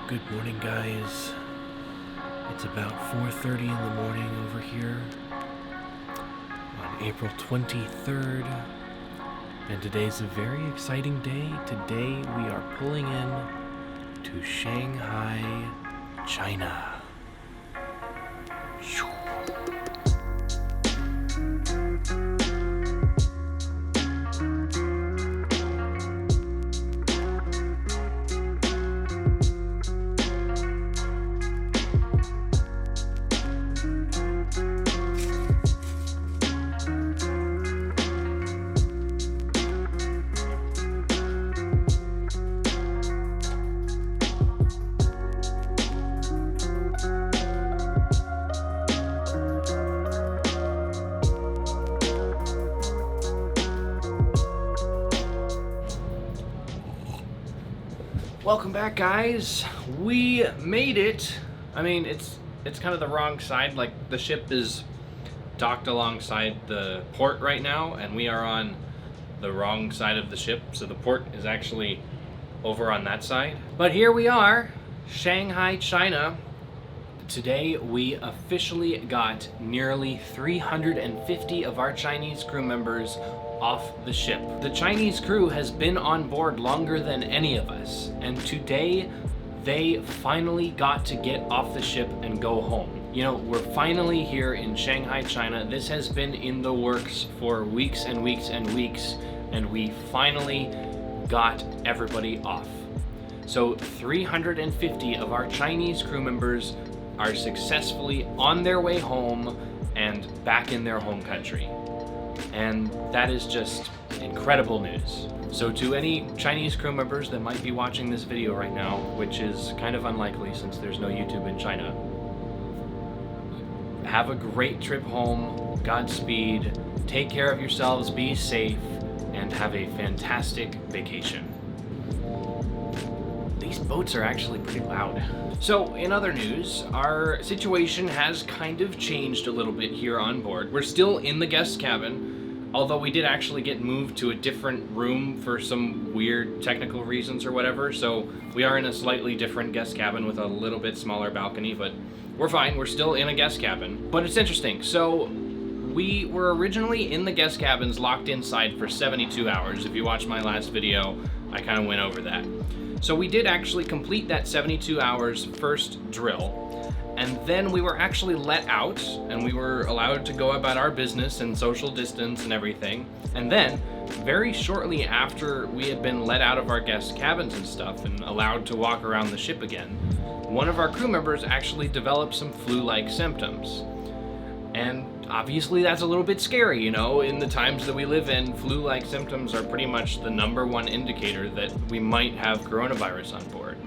Good morning, guys. It's about 4:30 in the morning over here on April 23rd, and today's a very exciting day. Today we are pulling in to Shanghai, China. Welcome back, guys. We made it. I mean, it's kind of the wrong side. Like, the ship is docked alongside the port right now, and we are on the wrong side of the ship. So the port is actually over on that side. But here we are, Shanghai, China. Today we officially got nearly 350 of our Chinese crew members off the ship. The Chinese crew has been on board longer than any of us, and today they finally got to get off the ship and go home. You know, we're finally here in Shanghai, China. This has been in the works for weeks and weeks and weeks, and we finally got everybody off. So 350 of our Chinese crew members are successfully on their way home and back in their home country. And that is just incredible news. So to any Chinese crew members that might be watching this video right now, which is kind of unlikely since there's no YouTube in China, have a great trip home, Godspeed, take care of yourselves, be safe, and have a fantastic vacation. These boats are actually pretty loud. So, in other news, our situation has kind of changed a little bit here on board. We're still in the guest cabin, although we did actually get moved to a different room for some weird technical reasons or whatever, so we are in a slightly different guest cabin with a little bit smaller balcony, but we're fine. We're still in a guest cabin. But it's interesting. So, we were originally in the guest cabins locked inside for 72 hours. If you watched my last video, I kind of went over that. So we did actually complete that 72 hours first drill, and then we were actually let out, and we were allowed to go about our business and social distance and everything. And then, very shortly after we had been let out of our guest cabins and stuff and allowed to walk around the ship again, one of our crew members actually developed some flu-like symptoms. And obviously that's a little bit scary, you know, in the times that we live in. Flu-like symptoms are pretty much the #1 indicator that we might have coronavirus on board.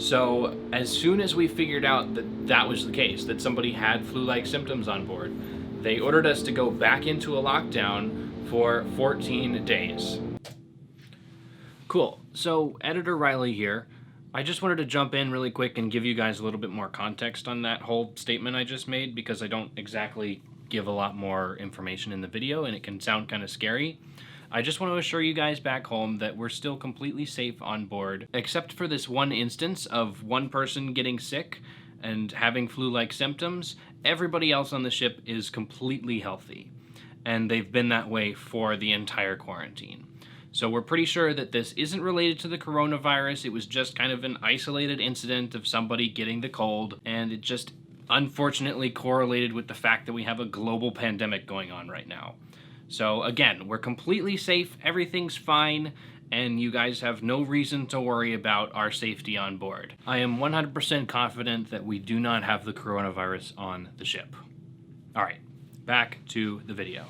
So as soon as we figured out that that was the case, that somebody had flu-like symptoms on board, they ordered us to go back into a lockdown for 14 days. Cool. So Editor Riley here. I just wanted to jump in really quick and give you guys a little bit more context on that whole statement I just made, because I don't exactly give a lot more information in the video and it can sound kind of scary. I just want to assure you guys back home that we're still completely safe on board, except for this one instance of one person getting sick and having flu-like symptoms. Everybody else on the ship is completely healthy, and they've been that way for the entire quarantine. So we're pretty sure that this isn't related to the coronavirus. It was just kind of an isolated incident of somebody getting the cold, and it just unfortunately correlated with the fact that we have a global pandemic going on right now. So again, we're completely safe, everything's fine, and you guys have no reason to worry about our safety on board. I am 100% confident that we do not have the coronavirus on the ship. All right, back to the video.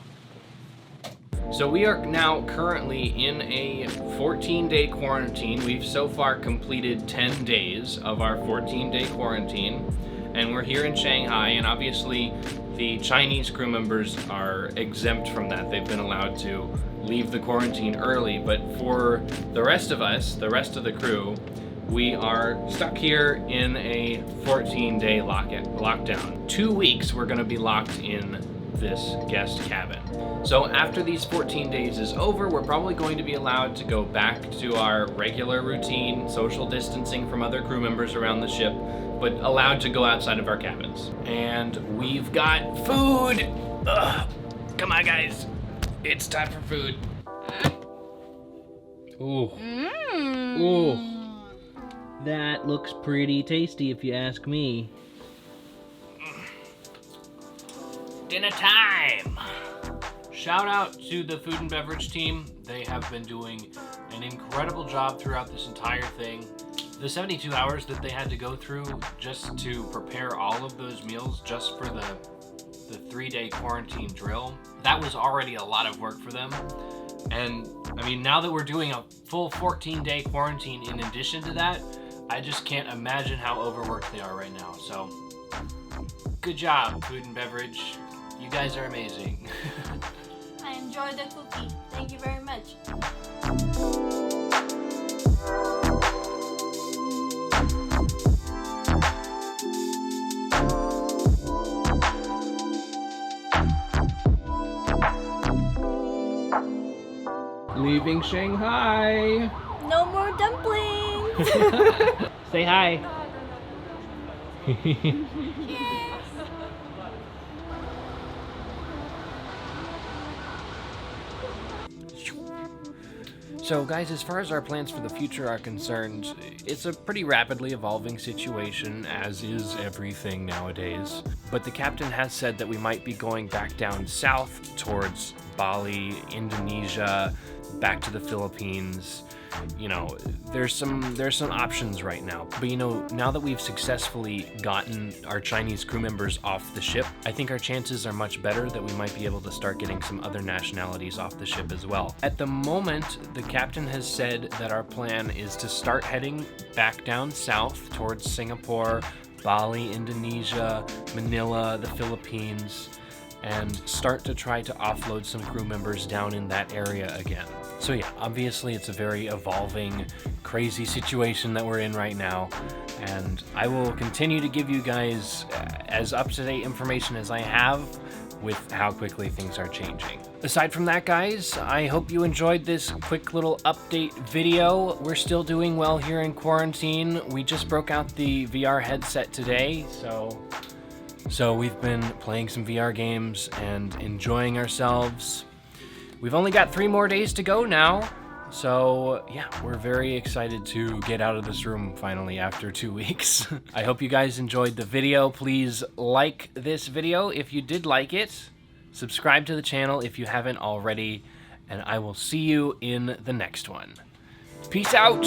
So we are now currently in a 14-day quarantine. We've so far completed 10 days of our 14-day quarantine, and we're here in Shanghai, and obviously the Chinese crew members are exempt from that. They've been allowed to leave the quarantine early, but for the rest of us, the rest of the crew, we are stuck here in a 14-day lockdown. 2 weeks we're going to be locked in this guest cabin. So after these 14 days is over, we're probably going to be allowed to go back to our regular routine, social distancing from other crew members around the ship, but allowed to go outside of our cabins. And we've got food! Ugh. Come on, guys. It's time for food. Ooh. Ooh. That looks pretty tasty if you ask me. Dinner time! Shout out to the food and beverage team. They have been doing an incredible job throughout this entire thing. The 72 hours that they had to go through just to prepare all of those meals just for the 3-day quarantine drill, that was already a lot of work for them. And I mean, now that we're doing a full 14-day quarantine in addition to that, I just can't imagine how overworked they are right now. So, good job, food and beverage. You guys are amazing. I enjoyed the cookie. Thank you very much. Leaving Shanghai. No more dumplings. Say hi. So guys, as far as our plans for the future are concerned, it's a pretty rapidly evolving situation, as is everything nowadays. But the captain has said that we might be going back down south towards Bali, Indonesia, back to the Philippines. You know, there's some options right now. But you know, now that we've successfully gotten our Chinese crew members off the ship, I think our chances are much better that we might be able to start getting some other nationalities off the ship as well. At the moment, the captain has said that our plan is to start heading back down south towards Singapore, Bali, Indonesia, Manila, the Philippines, and start to try to offload some crew members down in that area again. So yeah, obviously it's a very evolving, crazy situation that we're in right now, and I will continue to give you guys as up-to-date information as I have with how quickly things are changing. Aside from that, guys, I hope you enjoyed this quick little update video. We're still doing well here in quarantine. We just broke out the VR headset today, so we've been playing some VR games and enjoying ourselves. We've only got 3 more days to go now, so yeah, we're very excited to get out of this room finally after 2 weeks. I hope you guys enjoyed the video. Please like this video if you did like it. Subscribe to the channel if you haven't already, and I will see you in the next one. Peace out!